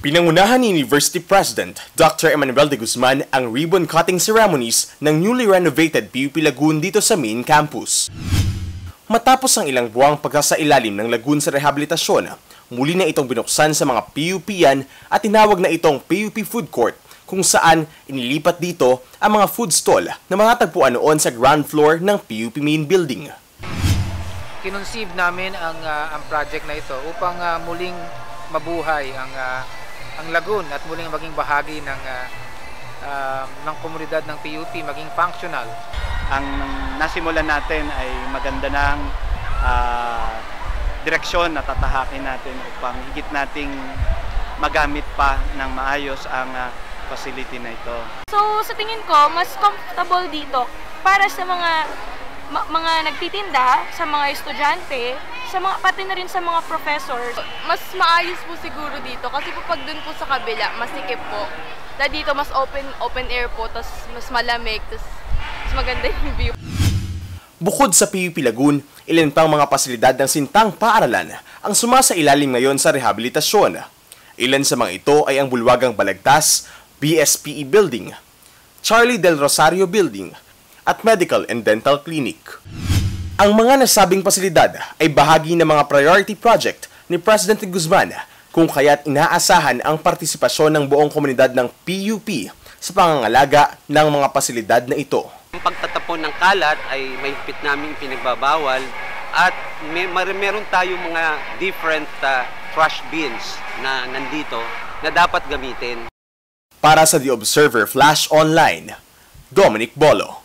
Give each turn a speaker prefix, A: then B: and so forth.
A: Pinangunahan ni University President Dr. Emmanuel de Guzman ang ribbon cutting ceremonies ng newly renovated PUP Lagoon dito sa main campus. Matapos ang ilang buwang pagkasailalim ng lagoon sa rehabilitasyon, muli na itong binuksan sa mga PUP-yan at tinawag na itong PUP Food Court kung saan inilipat dito ang mga food stall na matatagpuan noon sa ground floor ng PUP Main Building.
B: Kinunseive namin ang project na ito upang muling mabuhay ang lagoon at muling maging bahagi ng komunidad ng PUP, maging functional.
C: Ang nasimulan natin ay maganda ng direksyon na tatahakin natin upang higit nating magamit pa ng maayos ang facility na ito.
D: So sa tingin ko, mas comfortable dito para sa mga nagtitinda, sa mga estudyante, pati na rin sa mga professors.
E: Mas maayos po siguro dito kasi po pag dun po sa kabila, masikip po. Dito mas open air po, tas mas malamig, tas mas maganda yung view.
A: Bukod sa PUP Lagoon, ilan pang mga pasilidad ng sintang paaralan ang sumasailalim ngayon sa rehabilitasyon. Ilan sa mga ito ay ang Bulwagang Balagtas, BSPE Building, Charlie Del Rosario Building, at Medical and Dental Clinic. Ang mga nasabing pasilidad ay bahagi ng mga priority project ni President Guzman kung kaya't inaasahan ang partisipasyon ng buong komunidad ng PUP sa pangangalaga ng mga pasilidad na ito.
F: Ang pagtatapon ng kalat ay mahigpit namin pinagbabawal at meron tayong mga different trash bins na nandito na dapat gamitin.
A: Para sa The Observer Flash Online, Dominic Bolo.